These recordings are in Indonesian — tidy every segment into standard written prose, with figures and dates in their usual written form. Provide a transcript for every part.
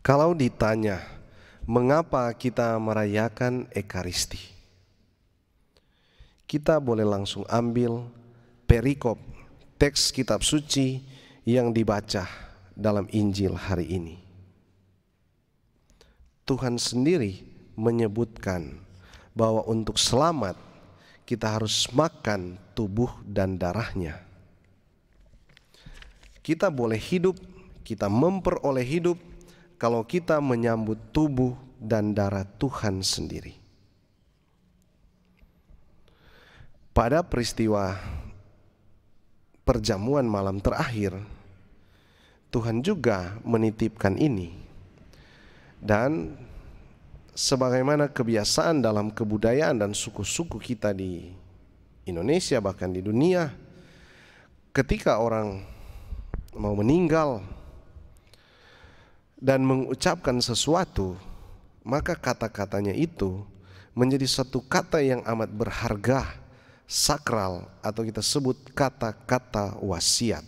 Kalau ditanya, mengapa kita merayakan Ekaristi? Kita boleh langsung ambil perikop teks kitab suci yang dibaca dalam Injil hari ini. Tuhan sendiri menyebutkan bahwa untuk selamat kita harus makan tubuh dan darahnya. Kita boleh hidup, kita memperoleh hidup kalau kita menyambut tubuh dan darah Tuhan sendiri. Pada peristiwa perjamuan malam terakhir, Tuhan juga menitipkan ini. Dan sebagaimana kebiasaan dalam kebudayaan dan suku-suku kita di Indonesia, bahkan di dunia, ketika orang mau meninggal dan mengucapkan sesuatu, maka kata-katanya itu menjadi satu kata yang amat berharga, sakral, atau kita sebut kata-kata wasiat.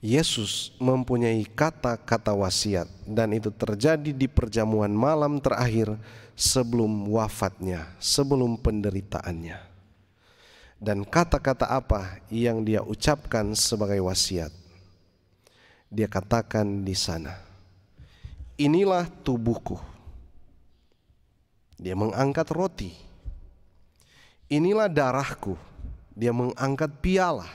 Yesus mempunyai kata-kata wasiat, dan itu terjadi di perjamuan malam terakhir sebelum wafatnya, sebelum penderitaannya. Dan kata-kata apa yang dia ucapkan sebagai wasiat? Dia katakan di sana, inilah tubuhku. Dia mengangkat roti. Inilah darahku. Dia mengangkat piala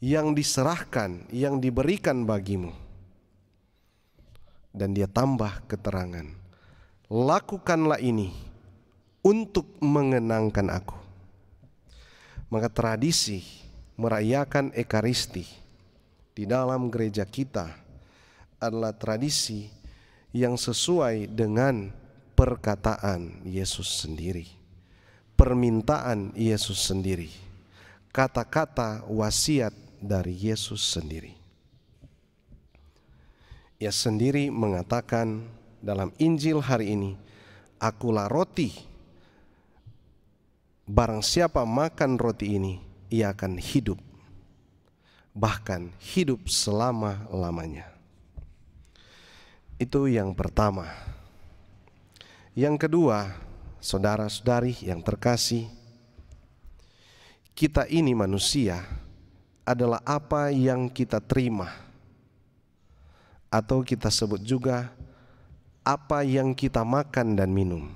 yang diserahkan, yang diberikan bagimu. Dan dia tambah keterangan, lakukanlah ini untuk mengenangkan aku. Maka tradisi merayakan Ekaristi di dalam gereja kita adalah tradisi yang sesuai dengan perkataan Yesus sendiri, permintaan Yesus sendiri, kata-kata wasiat dari Yesus sendiri. Ia sendiri mengatakan dalam Injil hari ini, akulah roti. Barang siapa makan roti ini, ia akan hidup, bahkan hidup selama-lamanya. Itu yang pertama. Yang kedua, saudara-saudari yang terkasih, kita ini manusia adalah apa yang kita terima, atau kita sebut juga apa yang kita makan dan minum.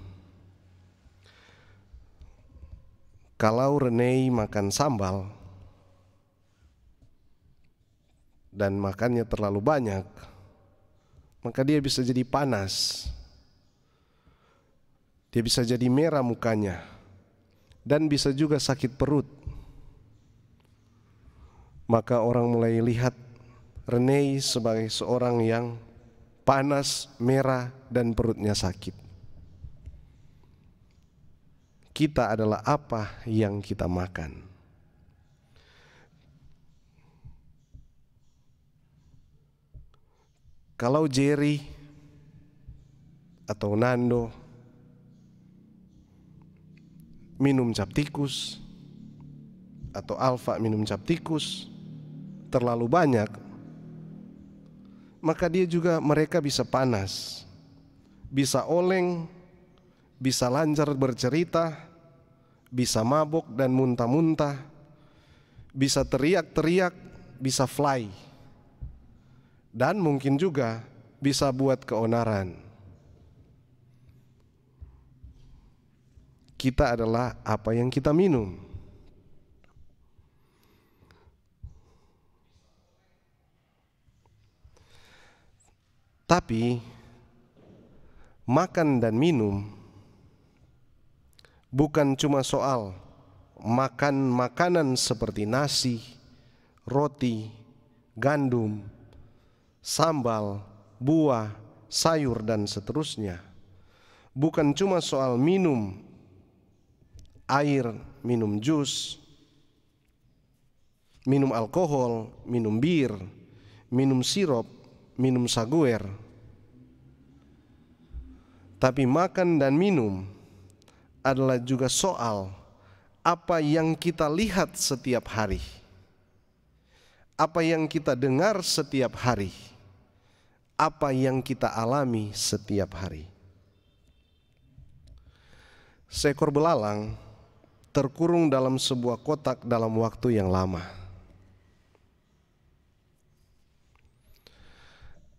Kalau Rene makan sambal dan makannya terlalu banyak, maka dia bisa jadi panas, dia bisa jadi merah mukanya, dan bisa juga sakit perut. Maka orang mulai lihat Rene sebagai seorang yang panas, merah, dan perutnya sakit. Kita adalah apa yang kita makan. Kalau Jerry atau Nando minum cap tikus, atau Alfa minum cap tikus terlalu banyak, maka mereka bisa panas, bisa oleng, bisa lancar bercerita, bisa mabuk dan muntah-muntah, bisa teriak-teriak, bisa fly, dan mungkin juga bisa buat keonaran. Kita adalah apa yang kita minum. Tapi makan dan minum bukan cuma soal makan makanan seperti nasi, roti, gandum, sambal, buah, sayur, dan seterusnya. Bukan cuma soal minum air, minum jus, minum alkohol, minum bir, minum sirup, minum saguer. Tapi makan dan minum adalah juga soal apa yang kita lihat setiap hari, apa yang kita dengar setiap hari, apa yang kita alami setiap hari. Seekor belalang terkurung dalam sebuah kotak dalam waktu yang lama.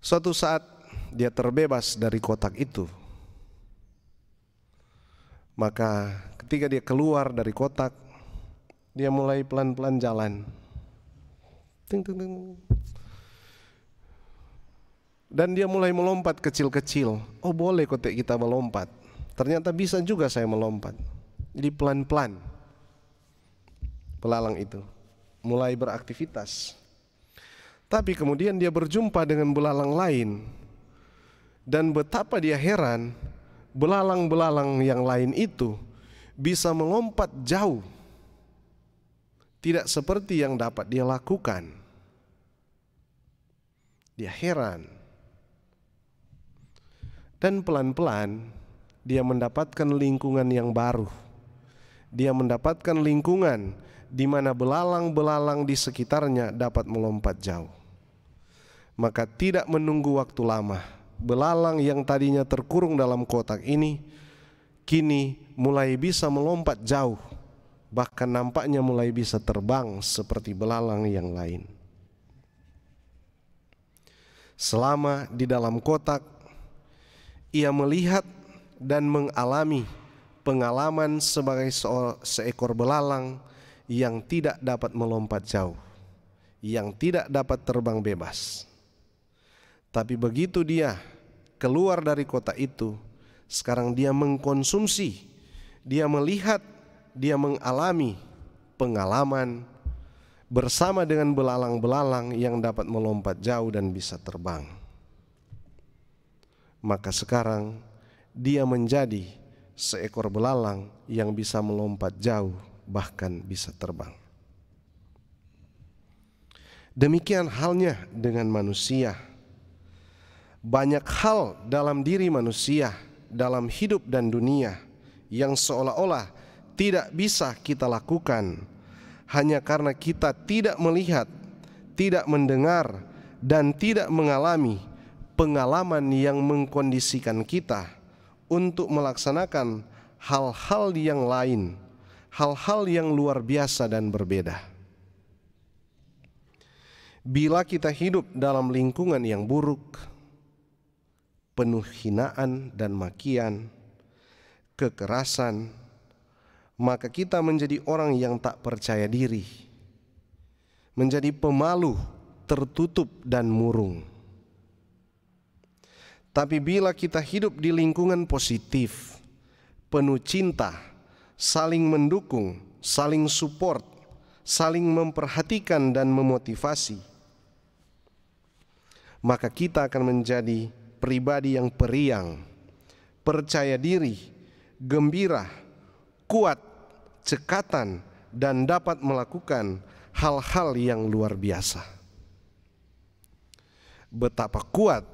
Suatu saat dia terbebas dari kotak itu. Maka ketika dia keluar dari kotak, dia mulai pelan-pelan jalan. Ting, ting, ting. Dan dia mulai melompat kecil-kecil. Oh, boleh kotak kita melompat. Ternyata bisa juga saya melompat. Jadi pelan-pelan belalang itu mulai beraktivitas. Tapi kemudian dia berjumpa dengan belalang lain. Dan betapa dia heran, belalang-belalang yang lain itu bisa melompat jauh. Tidak seperti yang dapat dia lakukan. Dia heran. Dan pelan-pelan dia mendapatkan lingkungan yang baru. Dia mendapatkan lingkungan di mana belalang-belalang di sekitarnya dapat melompat jauh. Maka tidak menunggu waktu lama, belalang yang tadinya terkurung dalam kotak ini kini mulai bisa melompat jauh, bahkan nampaknya mulai bisa terbang seperti belalang yang lain. Selama di dalam kotak, ia melihat dan mengalami pengalaman sebagai seekor belalang yang tidak dapat melompat jauh, yang tidak dapat terbang bebas. Tapi begitu dia keluar dari kotak itu, sekarang dia mengkonsumsi, dia melihat, dia mengalami pengalaman bersama dengan belalang-belalang yang dapat melompat jauh dan bisa terbang. Maka sekarang dia menjadi seekor belalang yang bisa melompat jauh, bahkan bisa terbang. Demikian halnya dengan manusia. Banyak hal dalam diri manusia, dalam hidup dan dunia yang seolah-olah tidak bisa kita lakukan hanya karena kita tidak melihat, tidak mendengar, dan tidak mengalami pengalaman yang mengkondisikan kita untuk melaksanakan hal-hal yang lain, hal-hal yang luar biasa dan berbeda. Bila kita hidup dalam lingkungan yang buruk, penuh hinaan dan makian, kekerasan, maka kita menjadi orang yang tak percaya diri, menjadi pemalu, tertutup dan murung. Tapi bila kita hidup di lingkungan positif, penuh cinta, saling mendukung, saling support, saling memperhatikan dan memotivasi, maka kita akan menjadi pribadi yang periang, percaya diri, gembira, kuat, cekatan, dan dapat melakukan hal-hal yang luar biasa. Betapa kuat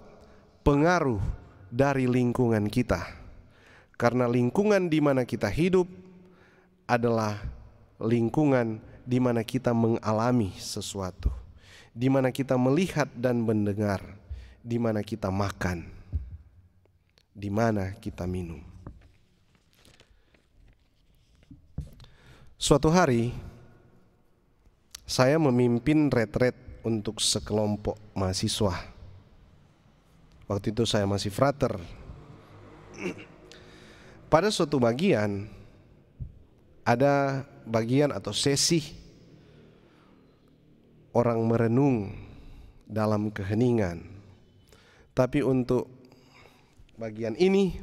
pengaruh dari lingkungan kita, karena lingkungan di mana kita hidup adalah lingkungan di mana kita mengalami sesuatu, di mana kita melihat dan mendengar, di mana kita makan, di mana kita minum. Suatu hari saya memimpin retret untuk sekelompok mahasiswa. Waktu itu saya masih frater. Pada suatu bagian, ada bagian atau sesi orang merenung dalam keheningan. Tapi untuk bagian ini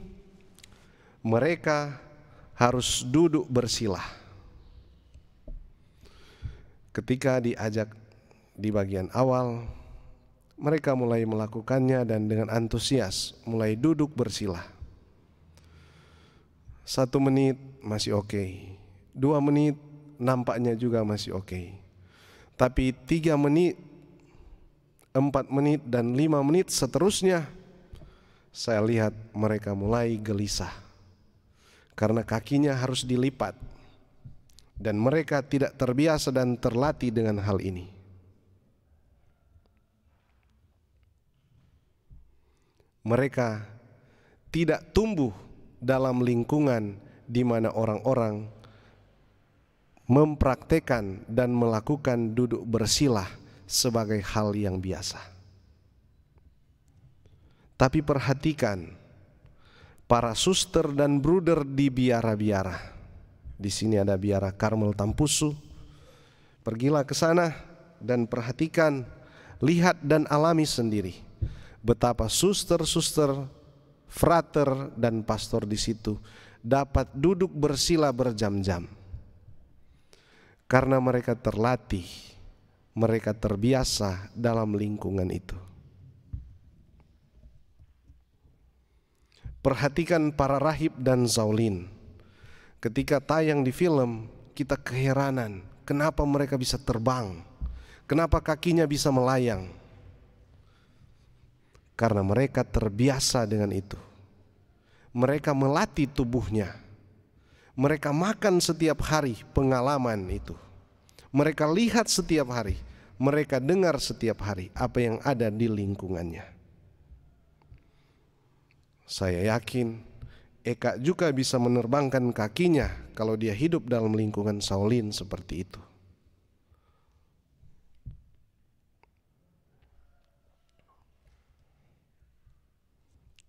mereka harus duduk bersila. Ketika diajak di bagian awal, mereka mulai melakukannya dan dengan antusias mulai duduk bersila. 1 menit masih oke, 2 menit nampaknya juga masih oke. Tapi 3 menit, 4 menit dan 5 menit seterusnya, saya lihat mereka mulai gelisah karena kakinya harus dilipat, dan mereka tidak terbiasa dan terlatih dengan hal ini. mereka tidak tumbuh dalam lingkungan di mana orang-orang mempraktekkan dan melakukan duduk bersilah sebagai hal yang biasa. Tapi perhatikan para suster dan bruder di biara-biara. Di sini ada biara Karmel Tampusu. Pergilah ke sana dan perhatikan, lihat dan alami sendiri betapa suster-suster, frater dan pastor di situ dapat duduk bersila berjam-jam. Karena mereka terlatih, mereka terbiasa dalam lingkungan itu. Perhatikan para rahib dan zaulin. Ketika tayang di film, kita keheranan, kenapa mereka bisa terbang? Kenapa kakinya bisa melayang? Karena mereka terbiasa dengan itu. Mereka melatih tubuhnya. Mereka makan setiap hari pengalaman itu. Mereka lihat setiap hari. Mereka dengar setiap hari apa yang ada di lingkungannya. Saya yakin Eka juga bisa menerbangkan kakinya kalau dia hidup dalam lingkungan Shaolin seperti itu.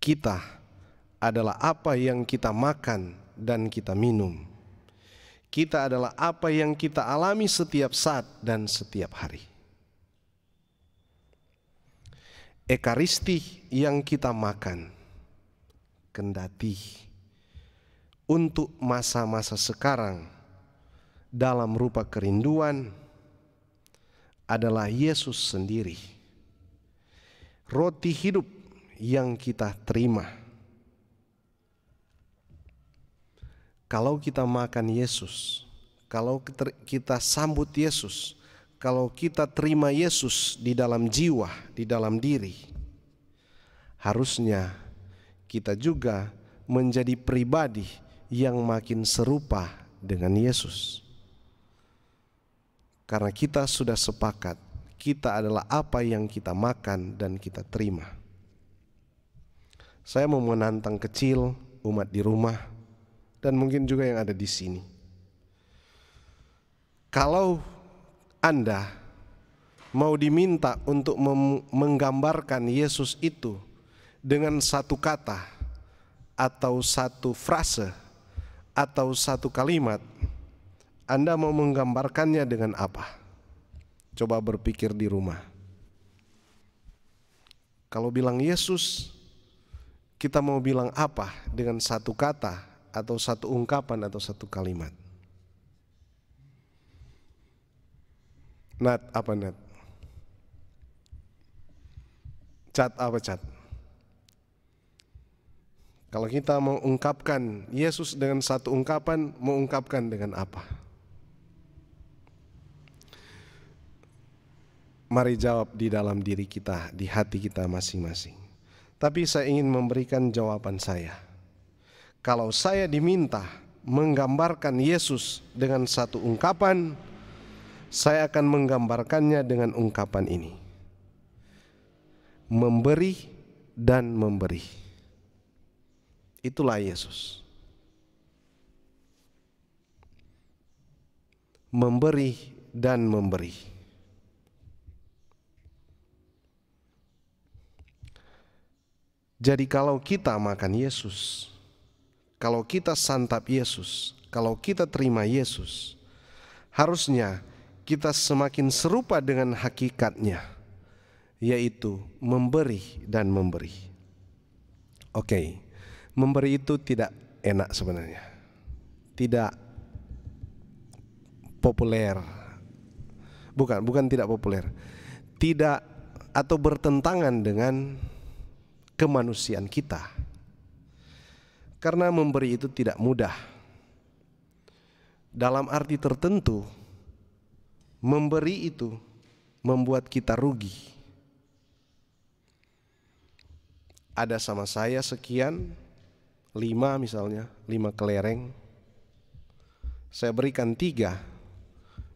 Kita adalah apa yang kita makan dan kita minum. Kita adalah apa yang kita alami setiap saat dan setiap hari. Ekaristi yang kita makan, kendati untuk masa-masa sekarang dalam rupa kerinduan adalah Yesus sendiri. Roti hidup yang kita terima. Kalau kita makan Yesus, kalau kita sambut Yesus, kalau kita terima Yesus di dalam jiwa, di dalam diri, harusnya kita juga menjadi pribadi yang makin serupa dengan Yesus. Karena kita sudah sepakat, kita adalah apa yang kita makan dan kita terima. Saya mau menantang kecil umat di rumah dan mungkin juga yang ada di sini. Kalau Anda mau diminta untuk menggambarkan Yesus itu dengan satu kata atau satu frase atau satu kalimat, Anda mau menggambarkannya dengan apa? Coba berpikir di rumah. Kalau bilang Yesus, kita mau bilang apa dengan satu kata atau satu ungkapan atau satu kalimat? Nat, apa Nat? Cat, apa Cat? Kalau kita mau ungkapkan Yesus dengan satu ungkapan, mau ungkapkan dengan apa? Mari jawab di dalam diri kita, di hati kita masing-masing. Tapi saya ingin memberikan jawaban saya. Kalau saya diminta menggambarkan Yesus dengan satu ungkapan, saya akan menggambarkannya dengan ungkapan ini: memberi dan memberi. Itulah Yesus. Memberi dan memberi. Jadi kalau kita makan Yesus, kalau kita santap Yesus, kalau kita terima Yesus, harusnya kita semakin serupa dengan hakikatnya, yaitu memberi dan memberi. Oke, memberi itu tidak enak sebenarnya, tidak populer, bukan tidak populer, tidak atau bertentangan dengan kemanusiaan kita. Karena memberi itu tidak mudah. Dalam arti tertentu, memberi itu membuat kita rugi. Ada sama saya sekian, 5 misalnya, 5 kelereng. Saya berikan 3,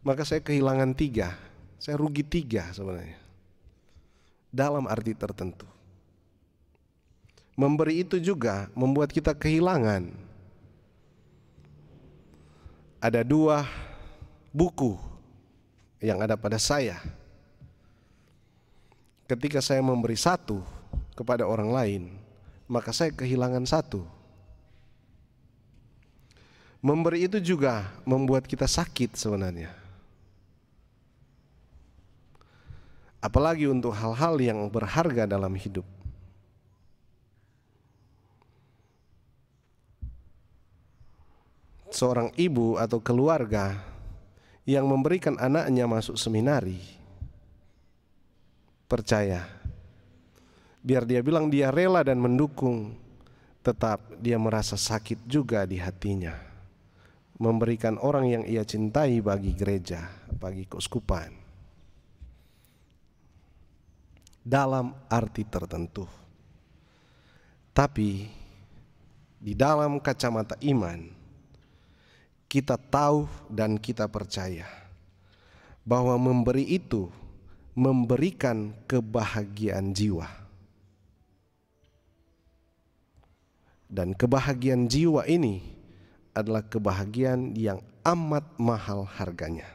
maka saya kehilangan 3. Saya rugi 3 sebenarnya. Dalam arti tertentu. Memberi itu juga membuat kita kehilangan. Ada 2 buku yang ada pada saya. Ketika saya memberi 1 kepada orang lain, maka saya kehilangan 1. Memberi itu juga membuat kita sakit sebenarnya. Apalagi untuk hal-hal yang berharga dalam hidup. Seorang ibu atau keluarga yang memberikan anaknya masuk seminari, percaya, biar dia bilang dia rela dan mendukung, tetap dia merasa sakit juga di hatinya. Memberikan orang yang ia cintai bagi gereja, bagi keuskupan, dalam arti tertentu. Tapi di dalam kacamata iman, kita tahu dan kita percaya bahwa memberi itu memberikan kebahagiaan jiwa. Dan kebahagiaan jiwa ini adalah kebahagiaan yang amat mahal harganya.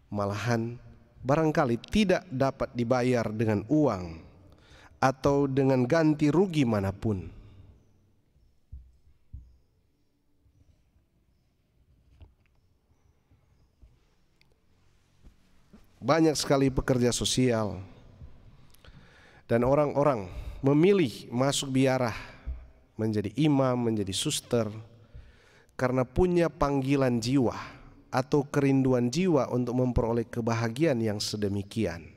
Malahan barangkali tidak dapat dibayar dengan uang atau dengan ganti rugi manapun. Banyak sekali pekerja sosial dan orang-orang memilih masuk biarah, menjadi imam, menjadi suster, karena punya panggilan jiwa atau kerinduan jiwa untuk memperoleh kebahagiaan yang sedemikian.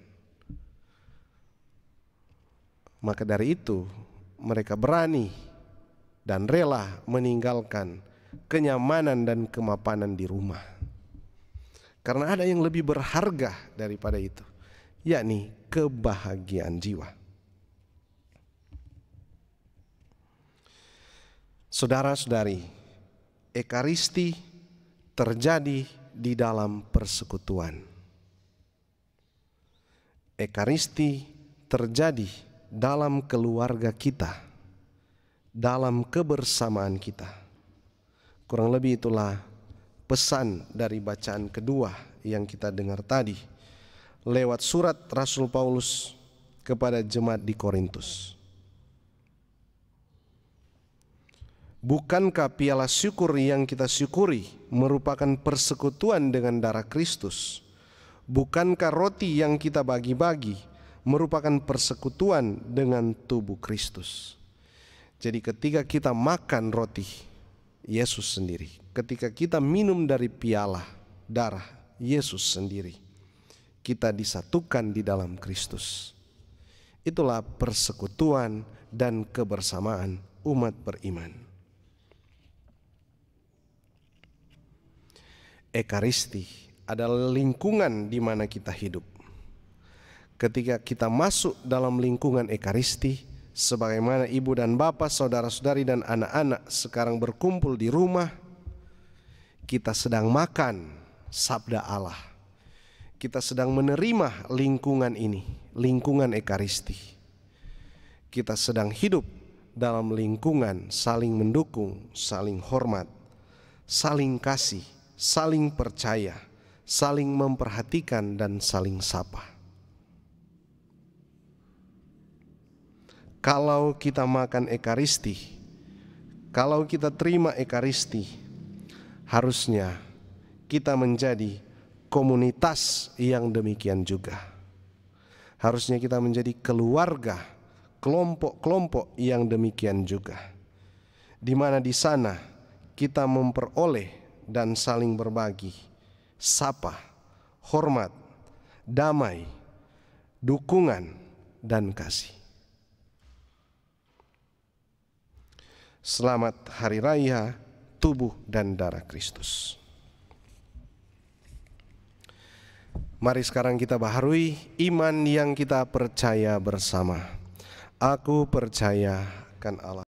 Maka dari itu mereka berani dan rela meninggalkan kenyamanan dan kemapanan di rumah. Karena ada yang lebih berharga daripada itu, yakni kebahagiaan jiwa. Saudara-saudari, Ekaristi terjadi di dalam persekutuan. Ekaristi terjadi dalam keluarga kita, dalam kebersamaan kita. Kurang lebih itulah pesan dari bacaan kedua yang kita dengar tadi lewat surat Rasul Paulus kepada jemaat di Korintus. Bukankah piala syukur yang kita syukuri merupakan persekutuan dengan darah Kristus? Bukankah roti yang kita bagi-bagi merupakan persekutuan dengan tubuh Kristus? Jadi ketika kita makan roti Yesus sendiri, ketika kita minum dari piala darah Yesus sendiri, kita disatukan di dalam Kristus. Itulah persekutuan dan kebersamaan umat beriman. Ekaristi adalah lingkungan di mana kita hidup. Ketika kita masuk dalam lingkungan Ekaristi, sebagaimana ibu dan bapak, saudara-saudari dan anak-anak sekarang berkumpul di rumah, kita sedang makan sabda Allah. Kita sedang menerima lingkungan ini, lingkungan Ekaristi. Kita sedang hidup dalam lingkungan saling mendukung, saling hormat, saling kasih, saling percaya, saling memperhatikan dan saling sapa. Kalau kita makan Ekaristi, kalau kita terima Ekaristi, harusnya kita menjadi komunitas yang demikian juga. Harusnya kita menjadi keluarga, kelompok-kelompok yang demikian juga, di mana di sana kita memperoleh dan saling berbagi sapa, hormat, damai, dukungan, dan kasih. Selamat Hari Raya Tubuh dan Darah Kristus. Mari sekarang kita baharui iman yang kita percaya bersama. Aku percaya akan Allah.